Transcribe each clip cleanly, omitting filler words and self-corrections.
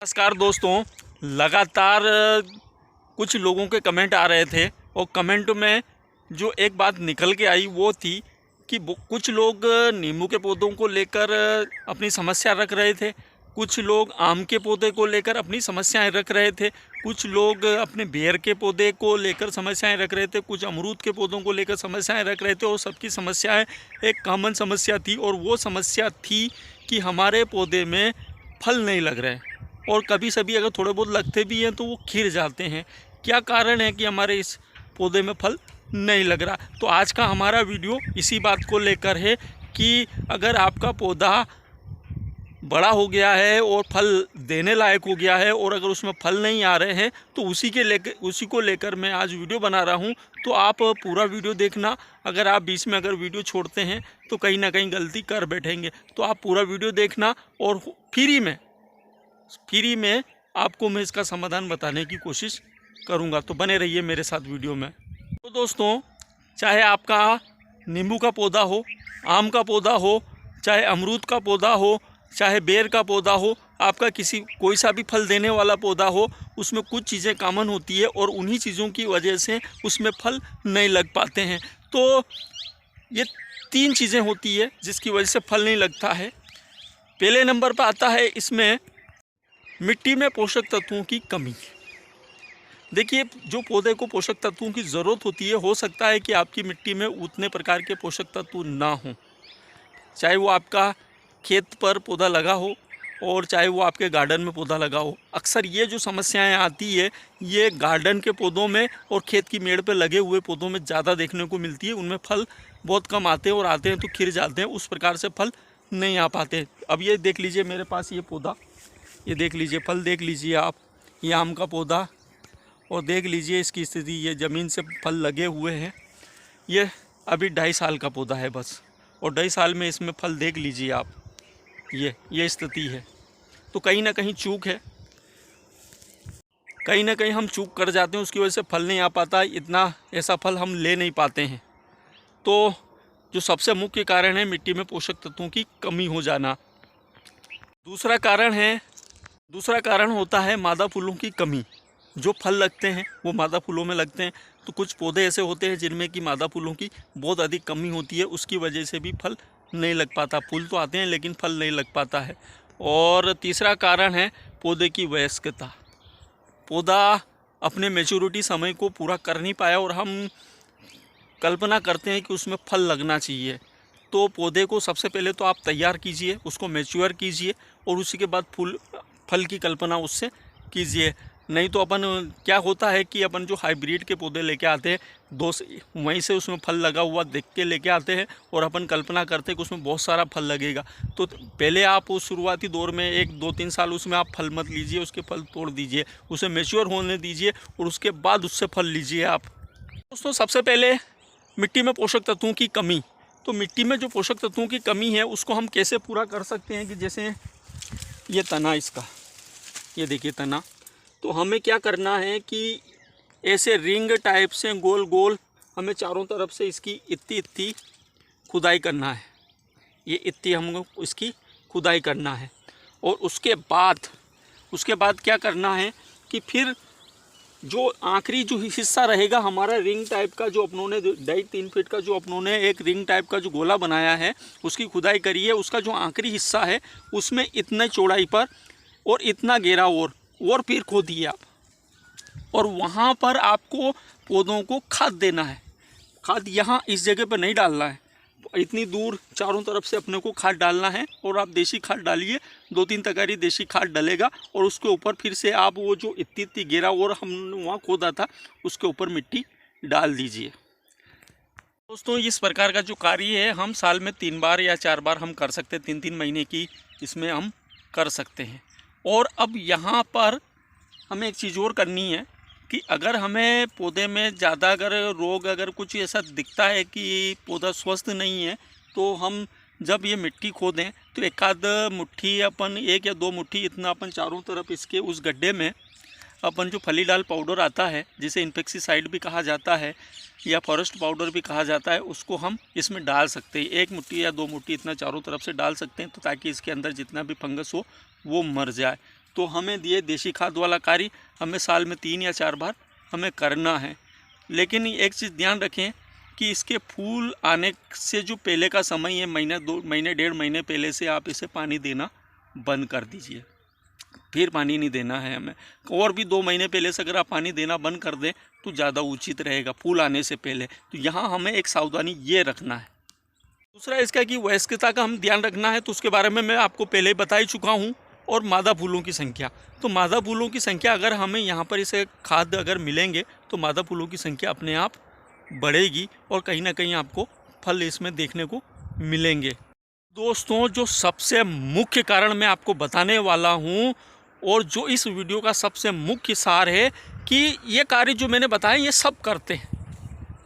नमस्कार दोस्तों, लगातार कुछ लोगों के कमेंट आ रहे थे और कमेंट में जो एक बात निकल के आई वो थी कि कुछ लोग नींबू के पौधों को लेकर अपनी समस्या रख रहे थे, कुछ लोग आम के पौधे को लेकर अपनी समस्याएं रख रहे थे, कुछ लोग अपने बेर के पौधे को लेकर समस्याएं रख रहे थे, कुछ अमरूद के पौधों को लेकर समस्याएं रख रहे थे। और सबकी समस्याएं एक कॉमन समस्या थी और वो समस्या थी कि हमारे पौधे में फल नहीं लग रहे और कभी सभी अगर थोड़े बहुत लगते भी हैं तो वो खिर जाते हैं। क्या कारण है कि हमारे इस पौधे में फल नहीं लग रहा? तो आज का हमारा वीडियो इसी बात को लेकर है कि अगर आपका पौधा बड़ा हो गया है और फल देने लायक हो गया है और अगर उसमें फल नहीं आ रहे हैं तो उसी को लेकर मैं आज वीडियो बना रहा हूं। तो आप पूरा वीडियो देखना। अगर आप बीच में अगर वीडियो छोड़ते हैं तो कहीं ना कहीं गलती कर बैठेंगे, तो आप पूरा वीडियो देखना और फ्री में आपको मैं इसका समाधान बताने की कोशिश करूंगा। तो बने रहिए मेरे साथ वीडियो में। तो दोस्तों, चाहे आपका नींबू का पौधा हो, आम का पौधा हो, चाहे अमरूद का पौधा हो, चाहे बेर का पौधा हो, आपका कोई सा भी फल देने वाला पौधा हो, उसमें कुछ चीज़ें कॉमन होती है और उन्हीं चीज़ों की वजह से उसमें फल नहीं लग पाते हैं। तो ये 3 चीज़ें होती है जिसकी वजह से फल नहीं लगता है। पहले नंबर पर आता है इसमें मिट्टी में पोषक तत्वों की कमी। देखिए, जो पौधे को पोषक तत्वों की ज़रूरत होती है, हो सकता है कि आपकी मिट्टी में उतने प्रकार के पोषक तत्व ना हों, चाहे वो आपका खेत पर पौधा लगा हो और चाहे वो आपके गार्डन में पौधा लगा हो। अक्सर ये जो समस्याएं आती है ये गार्डन के पौधों में और खेत की मेड़ पर लगे हुए पौधों में ज़्यादा देखने को मिलती है। उनमें फल बहुत कम आते हैं और आते हैं तो खिर जाते हैं, उस प्रकार से फल नहीं आ पाते। अब ये देख लीजिए मेरे पास ये पौधा, ये देख लीजिए फल, देख लीजिए आप, ये आम का पौधा और देख लीजिए इसकी स्थिति, ये ज़मीन से फल लगे हुए हैं। ये अभी 2.5 साल का पौधा है बस, और 2.5 साल में इसमें फल देख लीजिए आप, ये स्थिति है। तो कहीं ना कहीं चूक है, कहीं ना कहीं हम चूक कर जाते हैं, उसकी वजह से फल नहीं आ पाता, इतना ऐसा फल हम ले नहीं पाते हैं। तो जो सबसे मुख्य कारण है मिट्टी में पोषक तत्वों की कमी हो जाना। दूसरा कारण होता है मादा फूलों की कमी। जो फल लगते हैं वो मादा फूलों में लगते हैं, तो कुछ पौधे ऐसे होते हैं जिनमें कि मादा फूलों की बहुत अधिक कमी होती है, उसकी वजह से भी फल नहीं लग पाता। फूल तो आते हैं लेकिन फल नहीं लग पाता है। और तीसरा कारण है पौधे की वयस्कता। पौधा अपने मैच्योरिटी समय को पूरा कर नहीं पाया और हम कल्पना करते हैं कि उसमें फल लगना चाहिए। तो पौधे को सबसे पहले तो आप तैयार कीजिए, उसको मैच्योर कीजिए और उसी के बाद फल की कल्पना उससे कीजिए। नहीं तो अपन क्या होता है कि अपन जो हाइब्रिड के पौधे लेके आते हैं, वहीं से उसमें फल लगा हुआ देख के लेके आते हैं और अपन कल्पना करते हैं कि उसमें बहुत सारा फल लगेगा। तो पहले आप उस शुरुआती दौर में 1-2-3 साल उसमें आप फल मत लीजिए, उसके फल तोड़ दीजिए, उसे मैच्योर होने दीजिए और उसके बाद उससे फल लीजिए आप। दोस्तों, सबसे पहले मिट्टी में पोषक तत्वों की कमी। तो मिट्टी में जो पोषक तत्वों की कमी है उसको हम कैसे पूरा कर सकते हैं कि जैसे ये तना, इसका ये देखिए तना, तो हमें क्या करना है कि ऐसे रिंग टाइप से गोल गोल हमें चारों तरफ से इसकी इतनी खुदाई करना है। ये इतनी हमको इसकी खुदाई करना है और उसके बाद क्या करना है कि फिर जो आखिरी जो हिस्सा रहेगा हमारा रिंग टाइप का, जो अपनों ने 2.5-3 फीट का जो अपनों ने एक रिंग टाइप का जो गोला बनाया है, उसकी खुदाई करिए। उसका जो आखिरी हिस्सा है उसमें इतने चौड़ाई पर और इतना गहरा और फिर खोदिए आप, और वहाँ पर आपको पौधों को खाद देना है। खाद यहाँ इस जगह पर नहीं डालना है, इतनी दूर चारों तरफ से अपने को खाद डालना है। और आप देसी खाद डालिए, 2-3 तगारी देसी खाद डलेगा और उसके ऊपर फिर से आप वो जो इतनी गहरा और हमने वहाँ खोदा था उसके ऊपर मिट्टी डाल दीजिए। दोस्तों, इस प्रकार का जो कार्य है हम साल में 3 बार या 4 बार हम कर सकते हैं, 3-3 महीने की इसमें हम कर सकते हैं। और अब यहाँ पर हमें एक चीज़ और करनी है कि अगर हमें पौधे में ज़्यादा अगर कुछ ऐसा दिखता है कि पौधा स्वस्थ नहीं है, तो हम जब ये मिट्टी खोदें तो 1 मुट्ठी अपन 1 या 2 मुट्ठी इतना अपन चारों तरफ इसके उस गड्ढे में अपन जो फलीडाल पाउडर आता है, जिसे इन्फेक्टिसाइड भी कहा जाता है या फॉरेस्ट पाउडर भी कहा जाता है, उसको हम इसमें डाल सकते हैं। 1 मुट्ठी या 2 मुट्ठी इतना चारों तरफ से डाल सकते हैं, तो ताकि इसके अंदर जितना भी फंगस हो वो मर जाए। तो हमें ये देसी खाद वाला कार्य हमें साल में 3 या 4 बार हमें करना है। लेकिन एक चीज़ ध्यान रखें कि इसके फूल आने से जो पहले का समय है, महीना 2 महीने 1.5 महीने पहले से आप इसे पानी देना बंद कर दीजिए। फिर पानी नहीं देना है हमें, और भी 2 महीने पहले से अगर आप पानी देना बंद कर दें तो ज़्यादा उचित रहेगा फूल आने से पहले। तो यहाँ हमें एक सावधानी ये रखना है। दूसरा इसका कि वयस्कता का हम ध्यान रखना है, तो उसके बारे में मैं आपको पहले ही बता ही चुका हूँ। और मादा फूलों की संख्या, तो मादा फूलों की संख्या अगर हमें यहाँ पर इसे खाद अगर मिलेंगे तो मादा फूलों की संख्या अपने आप बढ़ेगी और कहीं ना कहीं आपको फल इसमें देखने को मिलेंगे। दोस्तों, जो सबसे मुख्य कारण मैं आपको बताने वाला हूँ और जो इस वीडियो का सबसे मुख्य सार है कि ये कार्य जो मैंने बताए ये सब करते हैं,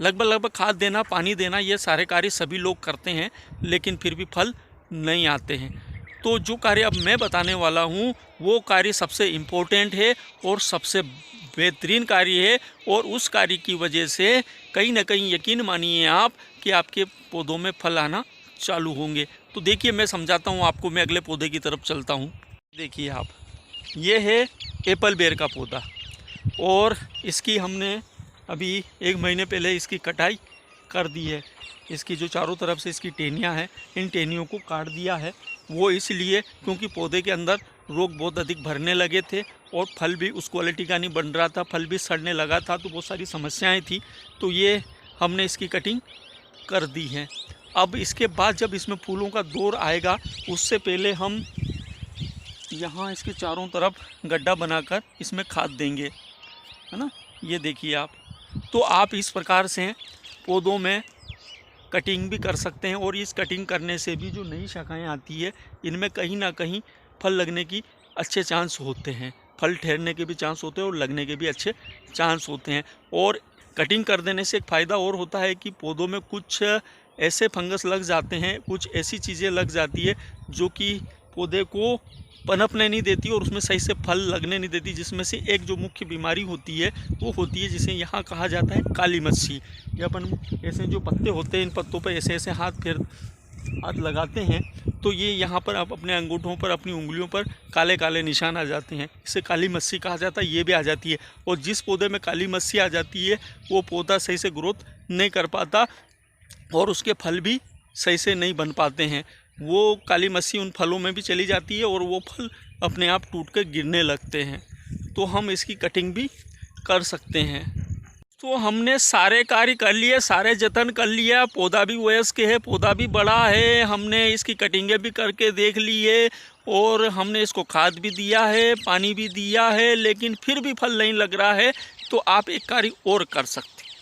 लगभग खाद देना, पानी देना, ये सारे कार्य सभी लोग करते हैं, लेकिन फिर भी फल नहीं आते हैं। तो जो कार्य अब मैं बताने वाला हूँ वो कार्य सबसे इम्पोर्टेंट है और सबसे बेहतरीन कार्य है, और उस कार्य की वजह से कहीं ना कहीं यकीन मानिए आप कि आपके पौधों में फल आना चालू होंगे। तो देखिए मैं समझाता हूँ आपको, मैं अगले पौधे की तरफ चलता हूँ। देखिए आप, ये है एप्पल बेर का पौधा, और इसकी हमने अभी 1 महीने पहले इसकी कटाई कर दी है। इसकी जो चारों तरफ से इसकी टहनियाँ हैं, इन टहनियों को काट दिया है। वो इसलिए क्योंकि पौधे के अंदर रोग बहुत अधिक भरने लगे थे और फल भी उस क्वालिटी का नहीं बन रहा था, फल भी सड़ने लगा था, तो बहुत सारी समस्याएं थी। तो ये हमने इसकी कटिंग कर दी है। अब इसके बाद जब इसमें फूलों का दौर आएगा, उससे पहले हम यहाँ इसके चारों तरफ गड्ढा बनाकर इसमें खाद देंगे, है ना। ये देखिए आप, तो आप इस प्रकार से पौधों में कटिंग भी कर सकते हैं, और इस कटिंग करने से भी जो नई शाखाएं आती है इनमें कहीं ना कहीं फल लगने की अच्छे चांस होते हैं, फल ठहरने के भी चांस होते हैं और लगने के भी अच्छे चांस होते हैं। और कटिंग कर देने से एक फ़ायदा और होता है कि पौधों में कुछ ऐसे फंगस लग जाते हैं, कुछ ऐसी चीज़ें लग जाती है जो कि पौधे को पनपने नहीं देती और उसमें सही से फल लगने नहीं देती, जिसमें से एक जो मुख्य बीमारी होती है वो होती है जिसे यहाँ कहा जाता है काली मस्सी। ये अपन ऐसे जो पत्ते होते हैं, इन पत्तों पर ऐसे ऐसे हाथ लगाते हैं तो ये यहाँ पर आप अपने अंगूठों पर, अपनी उंगलियों पर काले काले निशान आ जाते हैं, इसे काली मस्सी कहा जाता है। ये भी आ जाती है, और जिस पौधे में काली मस्सी आ जाती है वो पौधा सही से ग्रोथ नहीं कर पाता और उसके फल भी सही से नहीं बन पाते हैं। वो काली मस्सी उन फलों में भी चली जाती है और वो फल अपने आप टूट कर गिरने लगते हैं। तो हम इसकी कटिंग भी कर सकते हैं। तो हमने सारे कार्य कर लिए, सारे जतन कर लिया, पौधा भी वयस्क है, पौधा भी बड़ा है, हमने इसकी कटिंगें भी करके देख ली है और हमने इसको खाद भी दिया है, पानी भी दिया है, लेकिन फिर भी फल नहीं लग रहा है। तो आप एक कार्य और कर सकते हैं,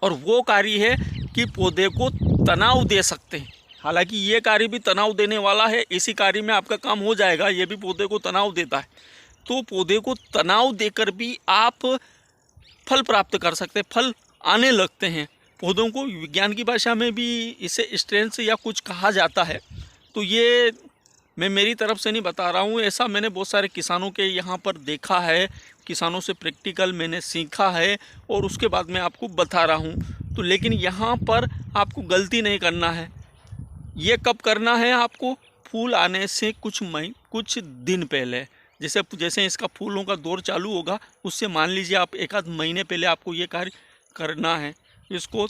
और वो कार्य है कि पौधे को तनाव दे सकते हैं। हालांकि ये कार्य भी तनाव देने वाला है, इसी कार्य में आपका काम हो जाएगा, ये भी पौधे को तनाव देता है। तो पौधे को तनाव देकर भी आप फल प्राप्त कर सकते हैं, फल आने लगते हैं। पौधों को विज्ञान की भाषा में भी इसे स्ट्रेंथ या कुछ कहा जाता है। तो ये मैं मेरी तरफ से नहीं बता रहा हूँ, ऐसा मैंने बहुत सारे किसानों के यहाँ पर देखा है, किसानों से प्रैक्टिकल मैंने सीखा है और उसके बाद मैं आपको बता रहा हूँ। तो लेकिन यहाँ पर आपको गलती नहीं करना है। ये कब करना है आपको? फूल आने से कुछ दिन पहले, जैसे इसका फूलों का दौर चालू होगा, उससे मान लीजिए आप 1 आध महीने पहले आपको ये कार्य करना है। इसको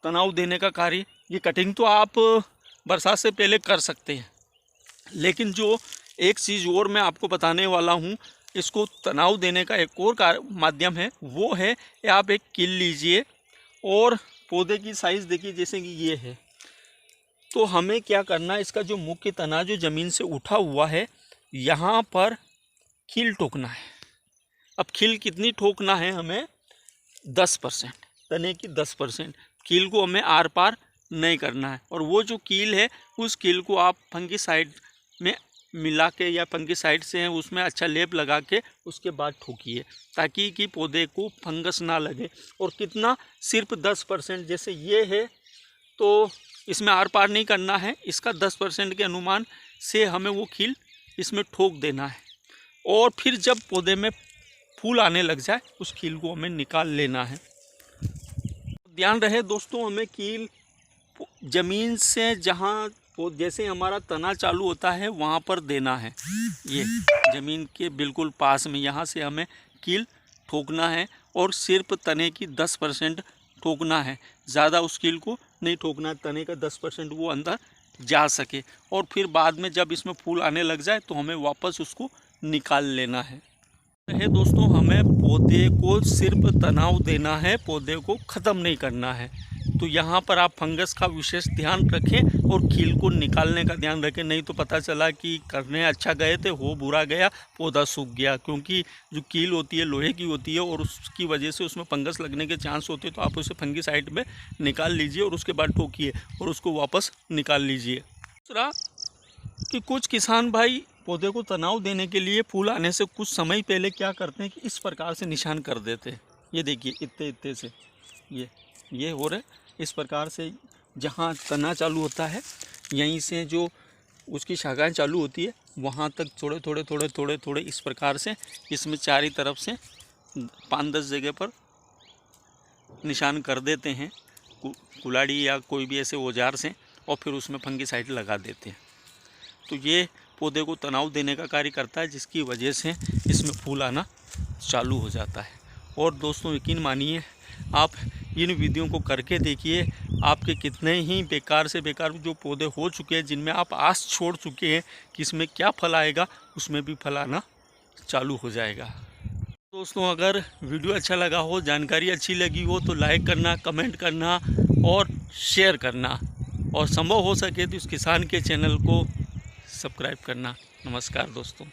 तनाव देने का कार्य, ये कटिंग तो आप बरसात से पहले कर सकते हैं, लेकिन जो एक चीज़ और मैं आपको बताने वाला हूँ, इसको तनाव देने का एक और माध्यम है, वो है आप एक कील लीजिए और पौधे की साइज़ देखिए, जैसे कि ये है। तो हमें क्या करना है, इसका जो मुख्य तना जो ज़मीन से उठा हुआ है, यहाँ पर खील ठोकना है। अब खील कितनी ठोकना है हमें? 10%, तने की 10%। कील को हमें आर पार नहीं करना है, और वो जो कील है उस कील को आप फंगिसाइड में मिला के या फंगिसाइड से है उसमें अच्छा लेप लगा के उसके बाद ठोकिए, ताकि कि पौधे को फंगस ना लगे। और कितना? सिर्फ 10%। जैसे ये है तो इसमें आर पार नहीं करना है, इसका 10% के अनुमान से हमें वो खील इसमें ठोक देना है, और फिर जब पौधे में फूल आने लग जाए उस कील को हमें निकाल लेना है। ध्यान रहे दोस्तों, हमें कील ज़मीन से जहाँ जैसे हमारा तना चालू होता है वहाँ पर देना है, ये ज़मीन के बिल्कुल पास में, यहाँ से हमें कील ठोकना है और सिर्फ तने की 10% ठोकना है, ज़्यादा उस कील को नहीं ठोकना है, तने का 10% वो अंदर जा सके। और फिर बाद में जब इसमें फूल आने लग जाए तो हमें वापस उसको निकाल लेना है। दोस्तों, हमें पौधे को सिर्फ तनाव देना है, पौधे को ख़त्म नहीं करना है। तो यहाँ पर आप फंगस का विशेष ध्यान रखें और कील को निकालने का ध्यान रखें, नहीं तो पता चला कि करने अच्छा गए थे, हो बुरा गया, पौधा सूख गया। क्योंकि जो कील होती है लोहे की होती है और उसकी वजह से उसमें फंगस लगने के चांस होते हैं। तो आप उसे फंगिसाइड में निकाल लीजिए और उसके बाद ठोकिए और उसको वापस निकाल लीजिए। दूसरा कि कुछ किसान भाई पौधे को तनाव देने के लिए फूल आने से कुछ समय पहले क्या करते हैं कि इस प्रकार से निशान कर देते हैं। ये देखिए इतने से ये हो रहा है। इस प्रकार से जहाँ तना चालू होता है यहीं से जो उसकी शाखाएं चालू होती है वहाँ तक थोड़े इस प्रकार से इसमें चारों तरफ से 5-10 जगह पर निशान कर देते हैं कुल्हाड़ी या कोई भी ऐसे औजार से, और फिर उसमें फंगिसाइड लगा देते हैं। तो ये पौधे को तनाव देने का कार्य करता है, जिसकी वजह से इसमें फूल आना चालू हो जाता है। और दोस्तों यकीन मानिए, आप इन विधियों को करके देखिए, आपके कितने ही बेकार से बेकार जो पौधे हो चुके हैं, जिनमें आप आस छोड़ चुके हैं कि इसमें क्या फल आएगा, उसमें भी फल आना चालू हो जाएगा। दोस्तों, अगर वीडियो अच्छा लगा हो, जानकारी अच्छी लगी हो तो लाइक करना, कमेंट करना और शेयर करना, और संभव हो सके तो इस किसान के चैनल को सब्सक्राइब करना। नमस्कार दोस्तों।